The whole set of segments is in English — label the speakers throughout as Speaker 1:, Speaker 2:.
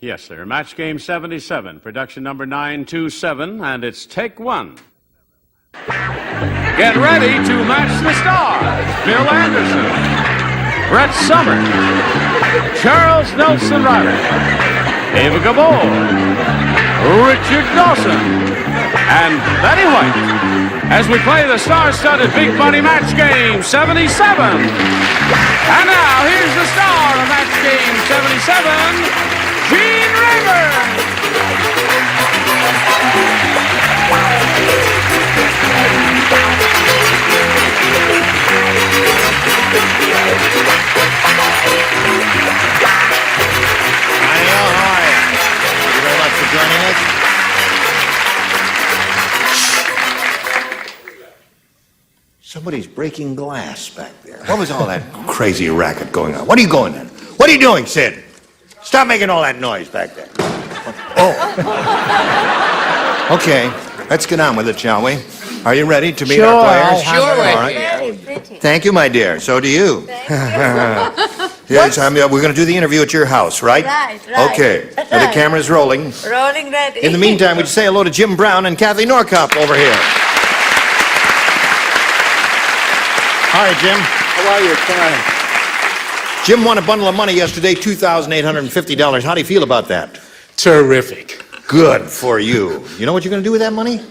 Speaker 1: Yes, sir. Match game 77, production number 927, and it's take one. Get ready to match the stars. Bill Anderson, Brett Summers, Charles Nelson Reilly, Ava Gabor, Richard Dawson, and Betty White, as we play the star-studded Big Money Match Game 77. And now, here's the star of Match Game 77, Gene Rayburn.
Speaker 2: How are you? Thank you very much for joining us. Somebody's breaking glass back there. What was all that crazy racket going on? What are you going at? What are you doing, Sid? Stop making all that noise back there. Oh. Okay, let's get on with it, shall we? Are you ready to meet our players?
Speaker 3: Sure.
Speaker 2: All right. Thank you, my dear. So do you. Yes, we're going to do the interview at your house, right?
Speaker 3: Right.
Speaker 2: Okay. Now the camera's rolling.
Speaker 3: Rolling ready.
Speaker 2: In the meantime, would you say hello to Jim Brown and Kathy Norcop over here? Hi, Jim.
Speaker 4: How are you? Fine.
Speaker 2: Jim won a bundle of money yesterday, $2,850. How do you feel about that?
Speaker 4: Terrific.
Speaker 2: Good for you. You know what you're going to do with that money?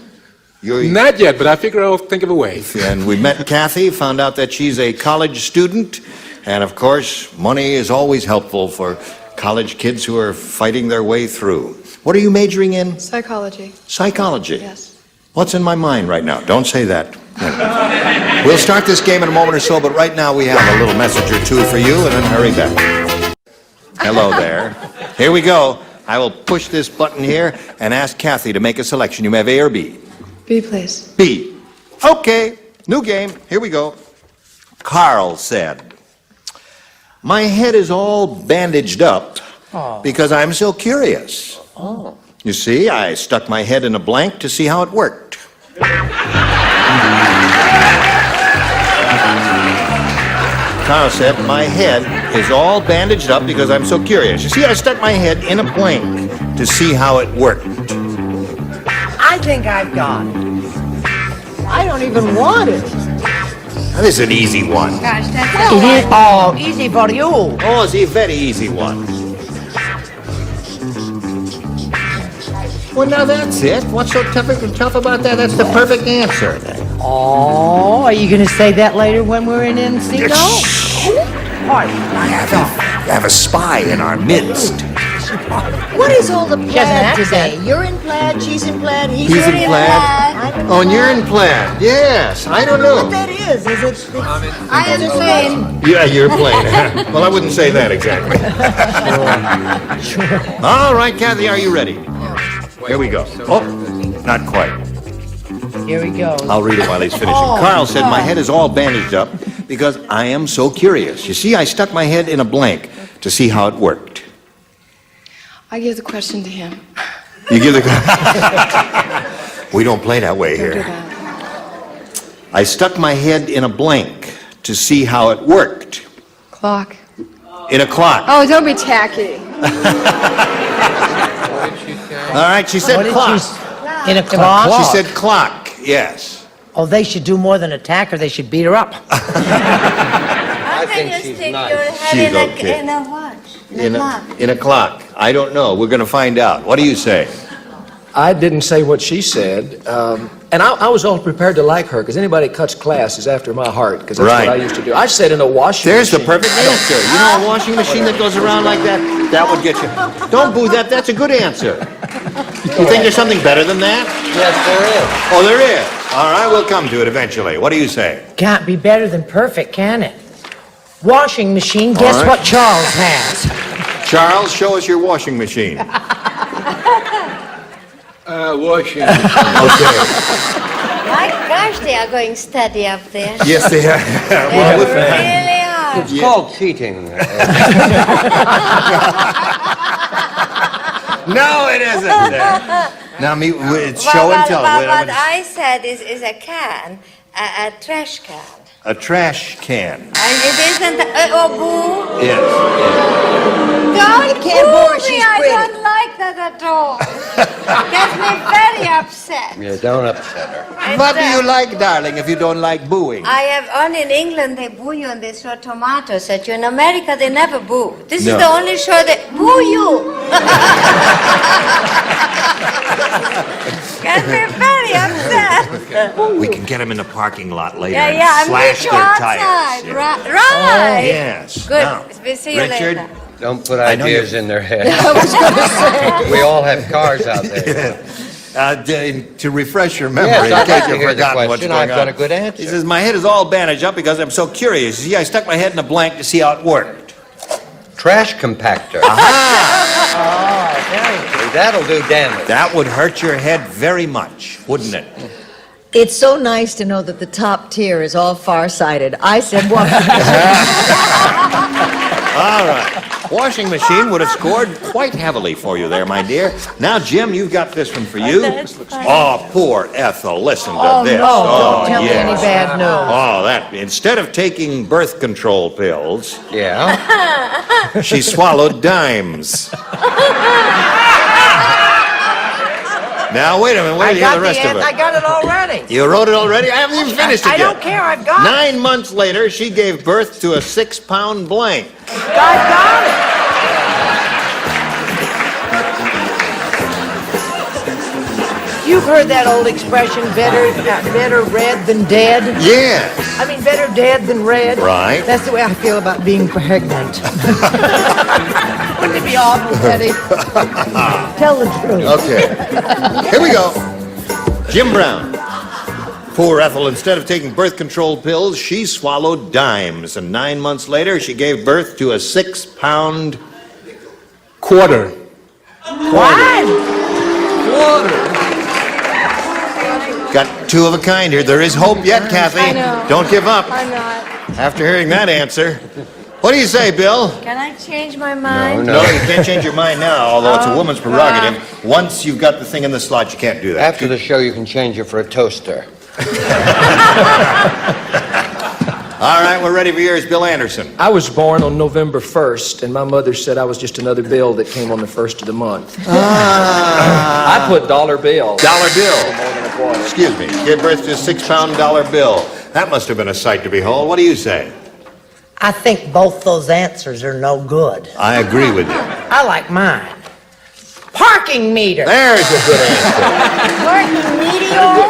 Speaker 4: Not yet, but I figure I'll think of a way.
Speaker 2: And we met Kathy, found out that she's a college student. And, of course, money is always helpful for college kids who are fighting their way through. What are you majoring in?
Speaker 5: Psychology.
Speaker 2: Psychology?
Speaker 5: Yes.
Speaker 2: What's in my mind right now? Don't say that. We'll start this game in a moment or so, but right now we have a little message or two for you, and then hurry back. Hello there. Here we go. I will push this button here and ask Kathy to make a selection. You may have A or B.
Speaker 5: B, please.
Speaker 2: B. Okay. New game. Here we go. Carl said, "My head is all bandaged up because I'm so curious. You see, I stuck my head in a blank to see how it worked." Carl said, "My head is all bandaged up because I'm so curious. You see, I stuck my head in a blank to see how it worked."
Speaker 6: I think I've got it. I don't even want it.
Speaker 2: Now, this is an easy one.
Speaker 3: Gosh, that's
Speaker 6: It is all easy for you.
Speaker 2: Oh, it's a very easy one. Well, now that's it. What's so tough about that? That's the perfect answer.
Speaker 6: Oh, are you going to say that later when we're in NC?
Speaker 2: We have a spy in our midst.
Speaker 6: What is all the
Speaker 3: She has an
Speaker 6: plaid
Speaker 3: accent.
Speaker 6: today? You're in plaid, she's in plaid,
Speaker 2: He's in plaid. Oh, and you're in plaid. Yes, I don't know.
Speaker 6: What that is it?
Speaker 3: I am plain.
Speaker 2: Yeah, you're plain. Well, I wouldn't say that exactly. All right, Kathy, are you ready? Here we go. Oh, not quite.
Speaker 6: Here we go.
Speaker 2: I'll read it while he's finishing. Carl said, "My head is all bandaged up because I am so curious. You see, I stuck my head in a blank to see how it worked."
Speaker 5: I give the question to him.
Speaker 2: You give the... We don't play that way
Speaker 5: Don't do
Speaker 2: here.
Speaker 5: that.
Speaker 2: I stuck my head in a blank to see how it worked.
Speaker 5: Clock.
Speaker 2: In a clock.
Speaker 5: Oh, don't be tacky.
Speaker 2: All right, she
Speaker 6: What
Speaker 2: said
Speaker 6: did
Speaker 2: clock.
Speaker 6: she in a clock?
Speaker 2: She said clock, yes.
Speaker 6: Oh, they should do more than attack her. They should beat her up.
Speaker 3: I think you stick your head
Speaker 2: She's
Speaker 3: in a,
Speaker 2: okay.
Speaker 3: in a watch. In a clock.
Speaker 2: In a clock. I don't know. We're going to find out. What do you say?
Speaker 7: I didn't say what she said, and I was all prepared to like her, because anybody that cuts class is after my heart, because that's
Speaker 2: Right.
Speaker 7: what I used to do. I said in a washing
Speaker 2: There's the
Speaker 7: machine.
Speaker 2: perfect answer. You know a washing machine that goes around like that? That would get you. Don't boo that. That's a good answer. You think there's something better than that?
Speaker 7: Yes, there is.
Speaker 2: Oh, there is. All right, we'll come to it eventually. What do you say?
Speaker 6: Can't be better than perfect, can it? Washing machine, guess
Speaker 2: right.
Speaker 6: what Charles has?
Speaker 2: Charles, show us your washing machine.
Speaker 4: Washing.
Speaker 2: Okay.
Speaker 3: My gosh, they are going steady up there.
Speaker 2: Yes, they are.
Speaker 3: They really are.
Speaker 4: It's called cheating.
Speaker 2: No, it isn't. Now, it's show and tell.
Speaker 3: Well,
Speaker 2: Wait,
Speaker 3: what
Speaker 2: I'm
Speaker 3: I said is a can, a trash can.
Speaker 2: a trash can.
Speaker 3: And it isn't, oh, boo.
Speaker 2: Yes.
Speaker 3: Don't
Speaker 6: can't
Speaker 3: boo
Speaker 6: bore her,
Speaker 3: me,
Speaker 6: she's
Speaker 3: I
Speaker 6: pretty.
Speaker 3: don't upset at all. Gets me very upset.
Speaker 4: Yeah, don't upset her.
Speaker 2: What do you like, darling, if you don't like booing?
Speaker 3: I have only in England they boo you and they throw tomatoes at you. In America they never boo. This
Speaker 2: No.
Speaker 3: is the only show that boo you. Gets me very upset.
Speaker 2: We can get them in the parking lot later
Speaker 3: Yeah,
Speaker 2: and
Speaker 3: yeah, I'm
Speaker 2: slash
Speaker 3: meet you
Speaker 2: their
Speaker 3: outside.
Speaker 2: tires. Yeah.
Speaker 3: Right.
Speaker 2: Yes.
Speaker 3: Good.
Speaker 2: Now,
Speaker 3: We'll see you
Speaker 2: Richard,
Speaker 3: later.
Speaker 4: Don't put
Speaker 2: I know
Speaker 4: ideas
Speaker 2: you-
Speaker 4: in their head. I was going to say. We all have cars out there.
Speaker 2: to refresh your memory,
Speaker 4: Yes,
Speaker 2: in
Speaker 4: I'd like
Speaker 2: case
Speaker 4: to
Speaker 2: you've
Speaker 4: hear the
Speaker 2: forgotten what's
Speaker 4: question.
Speaker 2: going
Speaker 4: I've got
Speaker 2: on.
Speaker 4: a good answer.
Speaker 2: He says, my head is all bandaged up because I'm so curious. You see, I stuck my head in a blank to see how it worked.
Speaker 4: Trash compactor.
Speaker 2: Ah,
Speaker 4: That'll do damage.
Speaker 2: that would hurt your head very much, wouldn't it?
Speaker 6: It's so nice to know that the top tier is all farsighted. I said, what?
Speaker 2: All right. Washing machine would have scored quite heavily for you there, my dear. Now, Jim, you've got this one for you.
Speaker 3: That's fine.
Speaker 2: Oh, poor Ethel. Listen to
Speaker 6: Oh,
Speaker 2: this.
Speaker 6: no, don't tell me
Speaker 2: yes.
Speaker 6: any bad news.
Speaker 2: Oh, that. Instead of taking birth control pills,
Speaker 4: Yeah.
Speaker 2: she swallowed dimes. Now, wait a minute. Wait to hear the rest of
Speaker 6: I
Speaker 2: it.
Speaker 6: got it already.
Speaker 2: You wrote it already? I haven't even finished it
Speaker 6: I
Speaker 2: yet.
Speaker 6: don't care, I've got it.
Speaker 2: 9 months later, she gave birth to a 6-pound blank.
Speaker 6: I got it. You've heard that old expression, better red than dead?
Speaker 2: Yes.
Speaker 6: I mean, better dead than red.
Speaker 2: Right.
Speaker 6: That's the way I feel about being pregnant. Wouldn't it be awful, Teddy? Tell the truth.
Speaker 2: Okay. Here we go. Jim Brown. Poor Ethel, instead of taking birth control pills, she swallowed dimes. And 9 months later, she gave birth to a 6-pound
Speaker 4: Quarter.
Speaker 6: What?
Speaker 2: Got two of a kind here. There is hope yet, Kathy.
Speaker 3: I know.
Speaker 2: Don't give up.
Speaker 3: I'm not.
Speaker 2: After hearing that answer. What do you say, Bill?
Speaker 3: Can I change my mind?
Speaker 2: No, you can't change your mind now, although it's a woman's prerogative. Once you've got the thing in the slot, you can't do that.
Speaker 4: After the show, you can change it for a toaster.
Speaker 2: All right, we're ready for yours, Bill Anderson.
Speaker 7: I was born on November 1st, and my mother said I was just another bill that came on the 1st of the month. I put dollar bill.
Speaker 2: Dollar bill.
Speaker 7: More than a quarter.
Speaker 2: Excuse me. Gave birth to a 6-pound dollar bill. That must have been a sight to behold. What do you say?
Speaker 6: I think both those answers are no good.
Speaker 2: I agree with you.
Speaker 6: I like mine. Parking meter.
Speaker 2: There's a good answer.
Speaker 3: Parking meteor?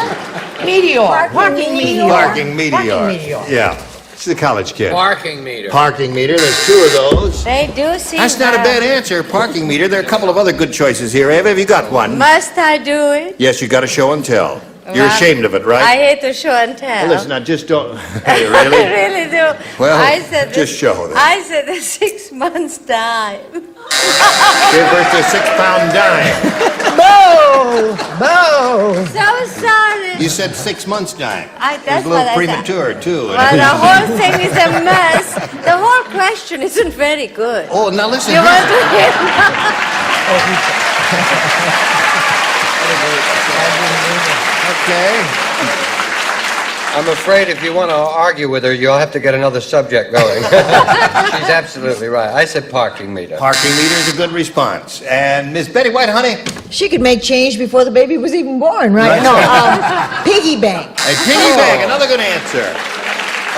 Speaker 6: Meteor.
Speaker 3: Parking meteor.
Speaker 2: Parking meteor.
Speaker 6: Parking meteor.
Speaker 2: Yeah. She's a college kid.
Speaker 4: Parking meter.
Speaker 2: Parking meter. There's two of those.
Speaker 3: They do seem
Speaker 2: That's not a bad answer. Parking meter. There are a couple of other good choices here. Ava, have you got one?
Speaker 3: Must I do it?
Speaker 2: Yes, you got to show and tell. You're
Speaker 3: Well,
Speaker 2: ashamed of it,
Speaker 3: I
Speaker 2: right?
Speaker 3: hate to show and tell.
Speaker 2: Well, listen, now just don't.
Speaker 3: I
Speaker 2: Really?
Speaker 3: really do.
Speaker 2: Well,
Speaker 3: I said
Speaker 2: just show them.
Speaker 3: I said the 6 months time.
Speaker 2: Give birth to a 6-pound dime.
Speaker 6: Boo! Boo!
Speaker 3: So sorry.
Speaker 2: You said 6 months dime. It was
Speaker 3: That's
Speaker 2: a little
Speaker 3: what I said.
Speaker 2: premature, too.
Speaker 3: Well, the whole thing is a mess. The whole question isn't very good.
Speaker 2: Oh, now listen.
Speaker 3: You
Speaker 2: here's-
Speaker 3: want to hear?
Speaker 2: Okay.
Speaker 4: I'm afraid if you want to argue with her, you'll have to get another subject going. She's absolutely right. I said parking meter.
Speaker 2: Parking meter is a good response. And Miss Betty White, honey,
Speaker 6: She could make change before the baby was even born, right?
Speaker 2: Right.
Speaker 6: No, piggy bank.
Speaker 2: a piggy bank, another good answer.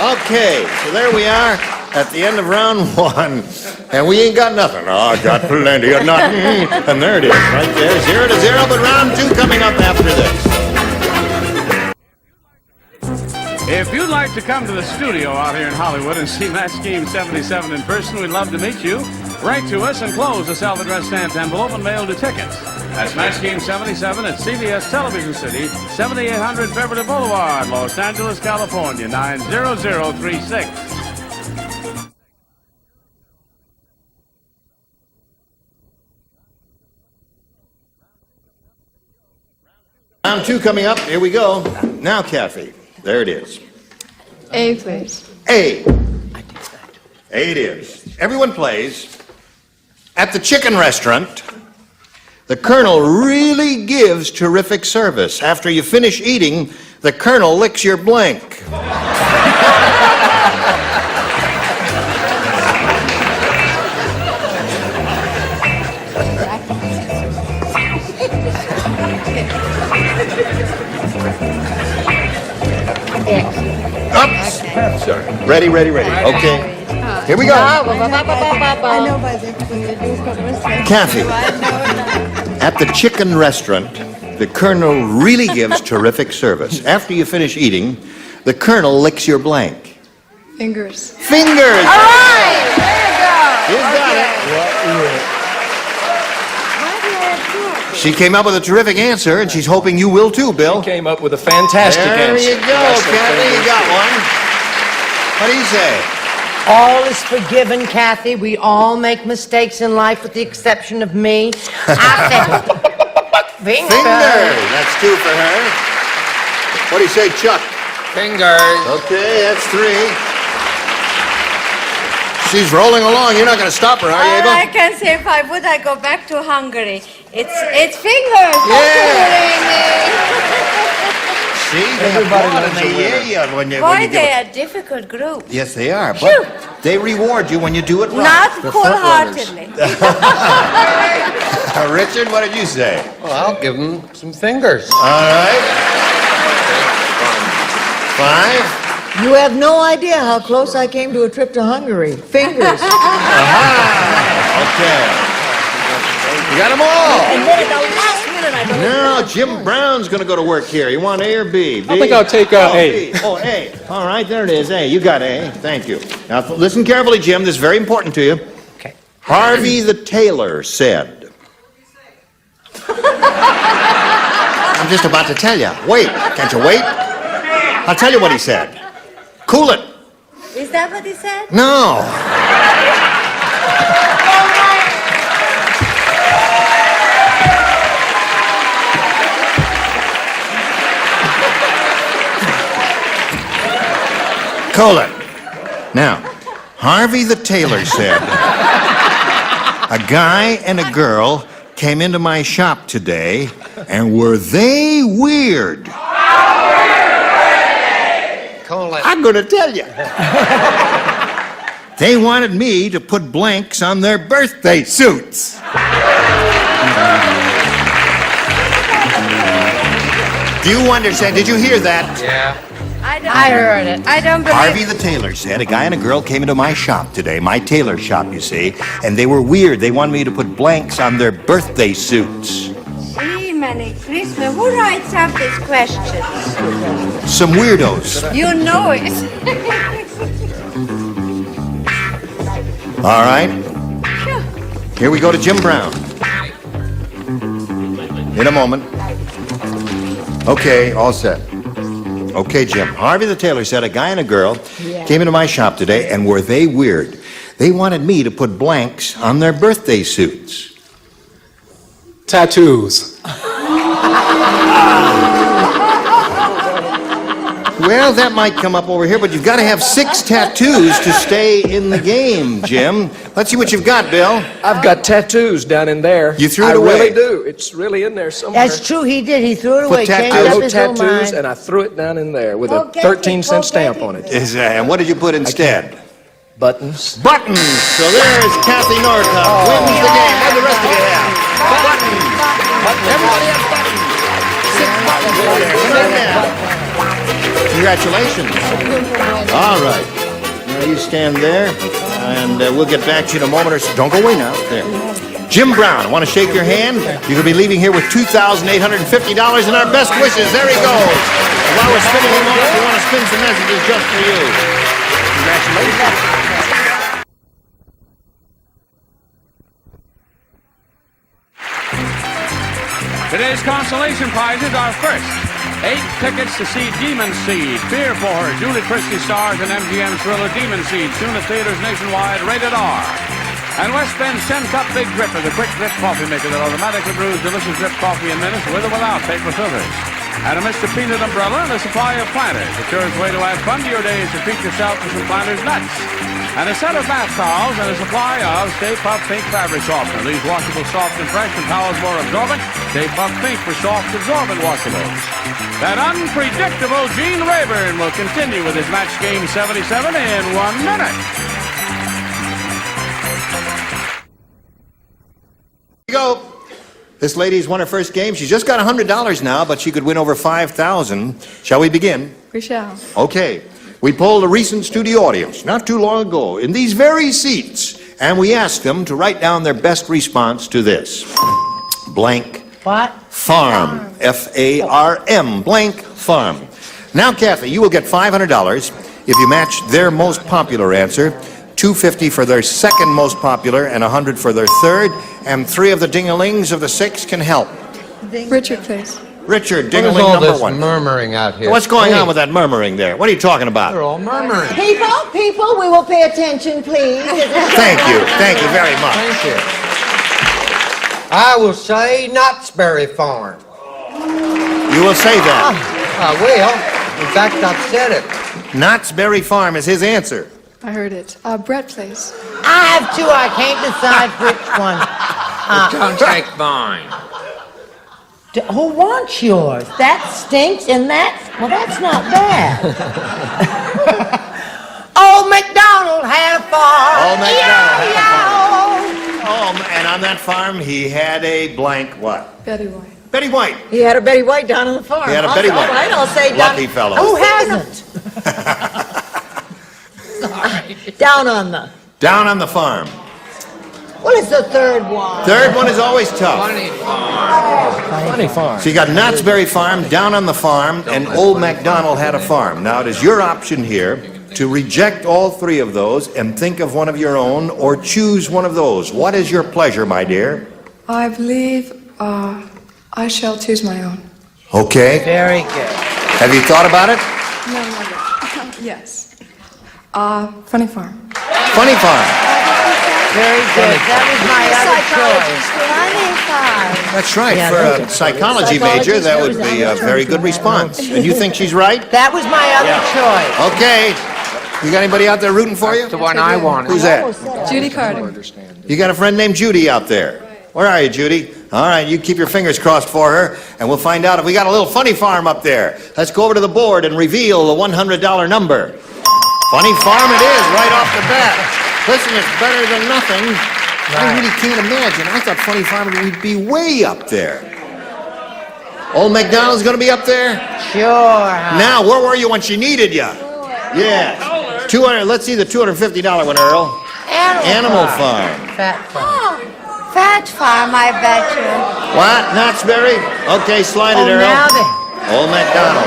Speaker 2: Okay, so there we are at the end of round 1. And we ain't got nothing. Oh, I got plenty of nothing. And there it is, right there, 0-0. But round 2 coming up after this.
Speaker 1: If you'd like to come to the studio out here in Hollywood and see Match Game 77 in person, we'd love to meet you. Write to us and close a self-addressed stamped envelope and mail the tickets. That's Match Game 77 at CBS Television City, 7800 Beverly Boulevard, Los Angeles, California, 90036.
Speaker 2: Round 2 coming up. Here we go. Now, Kathy, there it is.
Speaker 5: A, please.
Speaker 2: A. A it is. Everyone plays. At the chicken restaurant, the Colonel really gives terrific service. After you finish eating, the Colonel licks your blank. Sorry. Ready. Okay. Here we go. Kathy, at the chicken restaurant, the Colonel really gives terrific service. After you finish eating, the Colonel licks your blank.
Speaker 5: Fingers.
Speaker 2: Fingers!
Speaker 3: All right, there you go.
Speaker 2: You got it. She came up with a terrific answer, and she's hoping you will too, Bill.
Speaker 7: Came up with a fantastic
Speaker 2: There
Speaker 7: answer.
Speaker 2: you go, Kathy. You got one. What do you say?
Speaker 6: All is forgiven, Kathy. We all make mistakes in life with the exception of me. I said,
Speaker 2: Fingers. That's 2 for her. What do you say, Chuck?
Speaker 4: Fingers.
Speaker 2: Okay, that's 3. She's rolling along. You're not going to stop her, are you,
Speaker 3: All
Speaker 2: Ava?
Speaker 3: I can say, if I would, I go back to Hungary. It's fingers.
Speaker 2: See,
Speaker 7: Everybody
Speaker 2: applaud
Speaker 7: loves
Speaker 2: and
Speaker 7: a
Speaker 2: they
Speaker 7: winner.
Speaker 2: hear you when you
Speaker 3: Boy,
Speaker 2: give
Speaker 3: they
Speaker 2: it.
Speaker 3: are a difficult group.
Speaker 2: Yes, they are. But they reward you when you do it right.
Speaker 3: Not
Speaker 2: The
Speaker 3: full-heartedly.
Speaker 2: Richard, what did you say?
Speaker 4: Well, I'll give him some fingers.
Speaker 2: All right. 5.
Speaker 6: you have no idea how close I came to a trip to Hungary. Fingers.
Speaker 2: Okay. You got them all.
Speaker 6: And then at the last minute, I don't
Speaker 2: Now, Jim Brown's going to go to work here. You want A or B? B?
Speaker 8: I think I'll take
Speaker 2: Oh,
Speaker 8: A.
Speaker 2: B. Oh, A. All right, there it is. A. You got A. Thank you. Now, listen carefully, Jim. This is very important to you.
Speaker 6: Okay.
Speaker 2: Harvey the tailor said. I'm just about to tell you. Wait. Can't you wait? I'll tell you what he said. Cool it.
Speaker 3: Is that what he said?
Speaker 2: No. Cool it. Now, Harvey the tailor said, a guy and a girl came into my shop today, and were they weird? I'm going to tell you. They wanted me to put blanks on their birthday suits. Do you understand? Did you hear that?
Speaker 4: Yeah.
Speaker 3: I heard it. I don't believe
Speaker 2: Harvey the tailor said, a guy and a girl came into my shop today, my tailor shop, you see, and they were weird. They wanted me to put blanks on their birthday suits.
Speaker 3: Gee, Merry Christmas. Who writes up these questions?
Speaker 2: Some weirdos.
Speaker 3: You know it.
Speaker 2: All right. Here we go to Jim Brown. In a moment. Okay, all set. Okay, Jim. Harvey the tailor said a guy and a girl came into my shop today, and were they weird? They wanted me to put blanks on their birthday suits.
Speaker 8: Tattoos.
Speaker 2: Well, that might come up over here, but you've got to have 6 tattoos to stay in the game, Jim. Let's see what you've got, Bill.
Speaker 7: I've got tattoos down in there.
Speaker 2: You threw it
Speaker 7: I
Speaker 2: away.
Speaker 7: really do. It's really in there somewhere.
Speaker 6: That's true, he did. He threw it away.
Speaker 2: tattoos.
Speaker 6: Changed
Speaker 7: I
Speaker 6: up
Speaker 7: wrote
Speaker 6: his little
Speaker 7: tattoos
Speaker 6: mind.
Speaker 7: and I threw it down in there with a
Speaker 3: Go get
Speaker 7: 13-cent
Speaker 3: it.
Speaker 7: stamp on it.
Speaker 2: And what did you put instead?
Speaker 7: Buttons.
Speaker 2: Buttons. So there's Kathy Norcup wins the game. What do the rest of you have? Buttons. Everybody has buttons. 6 buttons over there. Come on down. Congratulations. All right. Now you stand there, and we'll get back to you in a moment or so. Don't go away now. There. Jim Brown, I want to shake your hand. You're going to be leaving here with $2,850 and our best wishes. There he goes. And while we're spinning him off, we want to spin some messages just for you. Congratulations.
Speaker 1: Today's consolation prizes are first 8 tickets to see Demon Seed, Fear for Her, Julie Christie stars and MGM's thriller Demon Seed, soon at theaters nationwide, rated R. And West Bend's 10-cup Big Dripper, the quick drip coffee maker that automatically brews delicious drip coffee in minutes with or without paper filters. And a Mr. Peanut umbrella and a supply of planters, the surest way to add fun to your days to treat yourself to some planters nuts. And a set of bath towels and a supply of Stay Puft Pink fabric softener. Leaves washable soft and fresh and towels more absorbent. Stay Puft Pink for soft, absorbent washables. That unpredictable Gene Rayburn will continue with his match game 77 in 1 minute.
Speaker 2: Here we go. This lady's won her first game. She's just got $100 now, but she could win over $5,000. Shall we begin?
Speaker 5: We shall.
Speaker 2: Okay. We polled a recent studio audience not too long ago in these very seats, and we asked them to write down their best response to this. Blank
Speaker 6: What?
Speaker 2: farm. F-A-R-M. Blank farm. Now, Kathy, you will get $500 if you match their most popular answer, $250 for their second most popular, and $100 for their third, and 3 of the ding-a-lings of the 6 can help.
Speaker 5: Richard, please.
Speaker 2: Richard,
Speaker 4: What is
Speaker 2: ding-a-ling
Speaker 4: all
Speaker 2: number
Speaker 4: this
Speaker 2: 1.
Speaker 4: murmuring out here?
Speaker 2: What's going on with that murmuring there? What are you talking about?
Speaker 4: They're all murmuring.
Speaker 6: People, we will pay attention, please.
Speaker 2: Thank you very much.
Speaker 4: Thank you. I will say Knott's Berry Farm.
Speaker 2: You will say that.
Speaker 4: I will. In fact, I've said it.
Speaker 2: Knott's Berry Farm is his answer.
Speaker 5: I heard it. Brett, please.
Speaker 6: I have 2. I can't decide which one.
Speaker 1: Don't take mine.
Speaker 6: Who wants yours? That stinks, and that's not bad. Old MacDonald had a farm.
Speaker 2: Old MacDonald had a
Speaker 6: farm.
Speaker 2: And on that farm, he had a blank what?
Speaker 5: Betty White.
Speaker 2: Betty White.
Speaker 6: He had a Betty White down on the farm.
Speaker 2: He had a Betty White.
Speaker 6: All right, I'll say down.
Speaker 2: Lucky fellow.
Speaker 6: Who hasn't? Down on the.
Speaker 2: Down on the farm.
Speaker 6: What is the third one?
Speaker 2: Third one is always tough.
Speaker 7: Funny farm.
Speaker 2: So you got Knott's Berry Farm, Down on the Farm, and Old MacDonald had a farm. Now it is your option here to reject all 3 of those and think of one of your own or choose one of those. What is your pleasure, my dear?
Speaker 5: I believe I shall choose my own.
Speaker 2: Okay.
Speaker 6: Very good.
Speaker 2: Have you thought about it?
Speaker 5: No, not yet. Yes. Funny Farm.
Speaker 2: Funny Farm.
Speaker 6: Very good. That was my other choice.
Speaker 3: Funny farm.
Speaker 2: That's right.
Speaker 6: Yeah,
Speaker 2: For
Speaker 6: those
Speaker 2: a
Speaker 6: are-
Speaker 2: psychology major, that would be a very good response. And you think she's right?
Speaker 6: That was my other choice.
Speaker 2: Okay. You got anybody out there rooting for you?
Speaker 1: The one I wanted.
Speaker 2: Who's that?
Speaker 5: Judy Carter.
Speaker 2: You got a friend named Judy out there. Where are you, Judy? All right, you keep your fingers crossed for her, and we'll find out if we got a little funny farm up there. Let's go over to the board and reveal the $100 number. Funny farm it is, right off the bat. Listen, it's better than nothing. I really can't imagine. I thought funny farm would be way up there. Old MacDonald's going to be up there?
Speaker 6: Sure.
Speaker 2: Now, where were you when she needed you? Yeah. 200. Let's see the $250 one, Earl. Animal Farm.
Speaker 6: Fat farm.
Speaker 3: Fat farm, I bet you.
Speaker 2: What? Knott's Berry? Okay, slide it, Earl.
Speaker 6: Now then.
Speaker 2: Old MacDonald.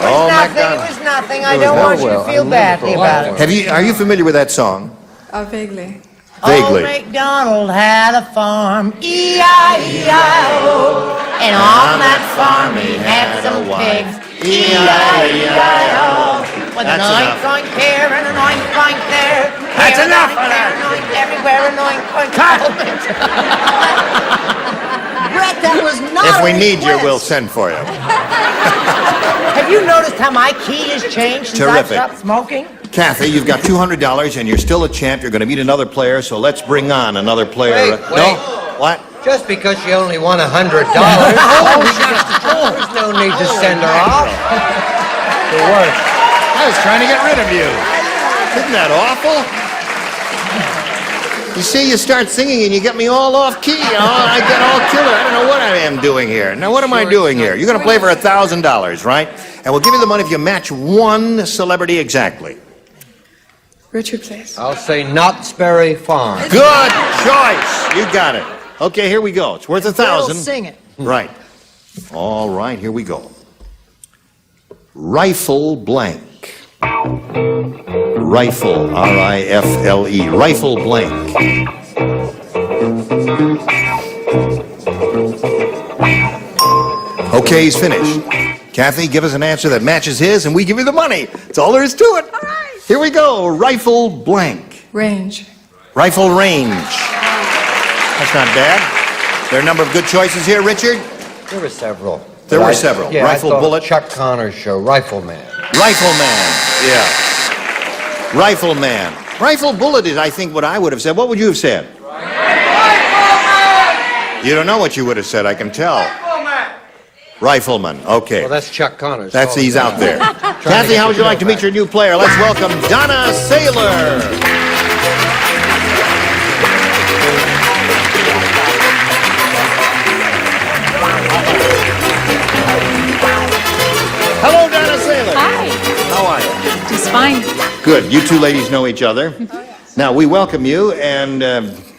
Speaker 2: Old
Speaker 6: Nothing. It
Speaker 2: MacDonald.
Speaker 6: was nothing. I don't want you to feel badly about it.
Speaker 2: Are you familiar with that song?
Speaker 5: Vaguely.
Speaker 2: Vaguely.
Speaker 6: Old MacDonald had a farm, E-I-E-I-O. And on that farm he had some pigs, E-I-E-I-O. With an
Speaker 2: That's
Speaker 6: oink
Speaker 2: enough.
Speaker 6: oink here and an oink oink there.
Speaker 2: That's
Speaker 6: Here,
Speaker 2: enough
Speaker 6: an
Speaker 2: of that.
Speaker 6: oink, everywhere an oink oink. Brett, that was not
Speaker 2: If
Speaker 6: a
Speaker 2: we need you,
Speaker 6: request.
Speaker 2: we'll send for you.
Speaker 6: Have you noticed how my key has changed since I
Speaker 2: Terrific.
Speaker 6: stopped smoking?
Speaker 2: Kathy, you've got $200 and you're still a champ. You're going to meet another player, so let's bring on another player.
Speaker 4: Wait.
Speaker 2: No? What?
Speaker 4: Just because she only won $100, there's no need to send her off.
Speaker 2: I was trying to get rid of you. Isn't that awful? You see, you start singing and you get me all off key. I get all killer. I don't know what I am doing here. Now, what am I doing here? You're going to play for $1,000, right? And we'll give you the money if you match one celebrity exactly.
Speaker 5: Richard, please.
Speaker 4: I'll say Knott's Berry Farm.
Speaker 2: Good choice. You got it. Okay, here we go. It's worth
Speaker 6: We'll
Speaker 2: $1,000.
Speaker 6: sing it.
Speaker 2: Right. All right, here we go. Rifle blank. Rifle, R-I-F-L-E. Rifle blank. Okay, he's finished. Kathy, give us an answer that matches his, and we give you the money. That's all there is to it. All right. Here we go. Rifle blank.
Speaker 5: Range.
Speaker 2: Rifle range. That's not bad. There are a number of good choices here, Richard.
Speaker 4: There were several.
Speaker 2: There were several.
Speaker 4: Yeah,
Speaker 2: Rifle
Speaker 4: I thought
Speaker 2: bullet.
Speaker 4: Chuck Connor's show, Rifleman.
Speaker 2: Rifleman. Yeah. Rifleman. Rifle bullet is, I think, what I would have said. What would you have said? Rifleman! You don't know what you would have said, I can tell. Rifleman. Okay.
Speaker 4: Well, that's Chuck Connor's.
Speaker 2: That's
Speaker 4: Oh,
Speaker 2: he's
Speaker 4: yeah.
Speaker 2: out there.
Speaker 4: Trying to
Speaker 2: Kathy,
Speaker 4: get
Speaker 2: how would you like to meet
Speaker 4: back.
Speaker 2: your new player? Let's welcome Donna Saylor. Hello, Donna Saylor.
Speaker 8: Hi.
Speaker 2: How are you?
Speaker 8: Just fine.
Speaker 2: Good. You two ladies know each other. Now, we welcome you, and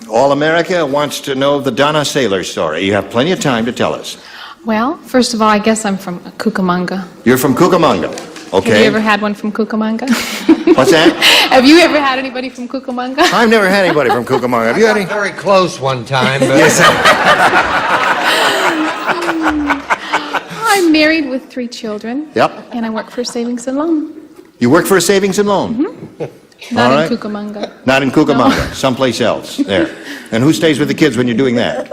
Speaker 2: all America wants to know the Donna Saylor story. You have plenty of time to tell us.
Speaker 8: Well, first of all, I guess I'm from Cucamonga.
Speaker 2: You're from Cucamonga. Okay.
Speaker 8: Have you ever had one from Cucamonga?
Speaker 2: What's that?
Speaker 8: Have you ever had anybody from Cucamonga?
Speaker 2: I've never had anybody from Cucamonga. Have you had any?
Speaker 4: Very close one time, but...
Speaker 2: Yes.
Speaker 8: I'm married with 3 children.
Speaker 2: Yep.
Speaker 8: And I work for a savings and loan.
Speaker 2: You work for a savings and loan?
Speaker 8: Not
Speaker 2: All
Speaker 8: in
Speaker 2: right.
Speaker 8: Cucamonga.
Speaker 2: Not in Cucamonga, someplace else. There. And who stays with the kids when you're doing that?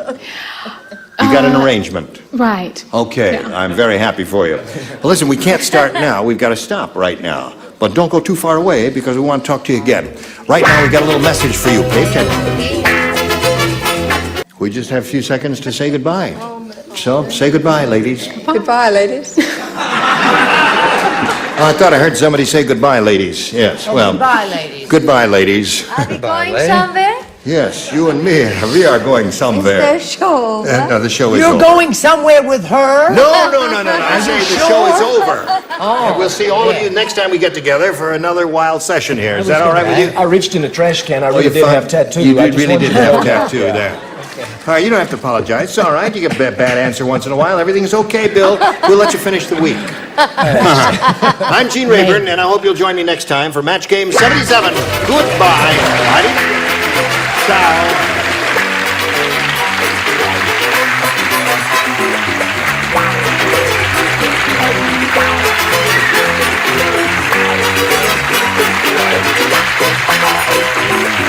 Speaker 2: You got an arrangement.
Speaker 8: Right.
Speaker 2: Okay,
Speaker 8: Yeah.
Speaker 2: I'm very happy for you. Well, listen, we can't start now. We've got to stop right now. But don't go too far away because we want to talk to you again. Right now, we've got a little message for you. Pay attention. We just have a few seconds to say goodbye. So, say goodbye, ladies.
Speaker 5: Goodbye, ladies.
Speaker 2: Oh, I thought I heard somebody say goodbye, ladies. Yes, well.
Speaker 6: Goodbye, ladies.
Speaker 2: Goodbye, ladies.
Speaker 3: Are we going
Speaker 4: lady.
Speaker 3: somewhere?
Speaker 2: Yes, you and me, we are going somewhere.
Speaker 3: It's the show.
Speaker 2: No, the show is
Speaker 6: You're
Speaker 2: over.
Speaker 6: going somewhere with her?
Speaker 2: No. I say the show is over. And we'll see all of you next time we get together for another wild session here. Is that all right with you?
Speaker 7: I reached in the trash can. I
Speaker 2: Oh,
Speaker 7: really
Speaker 2: you
Speaker 7: did
Speaker 2: found-
Speaker 7: have tattoo.
Speaker 2: You
Speaker 7: I
Speaker 2: did
Speaker 7: just
Speaker 2: really
Speaker 7: wanted
Speaker 2: did
Speaker 7: to
Speaker 2: have
Speaker 7: know.
Speaker 2: tattoo there. All right, you don't have to apologize. It's all right. You get a bad answer once in a while. Everything's okay, Bill. We'll let you finish the week. I'm Gene Rayburn, and I hope you'll join me next time for Match Game 77. Goodbye. Ciao.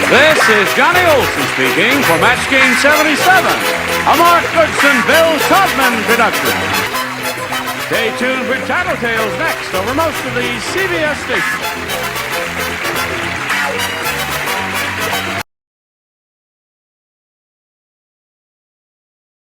Speaker 1: This is Johnny Olson speaking for Match Game 77, a Mark Goodson, Bill Todman production. Stay tuned for Tattletales next over most of these CBS stations.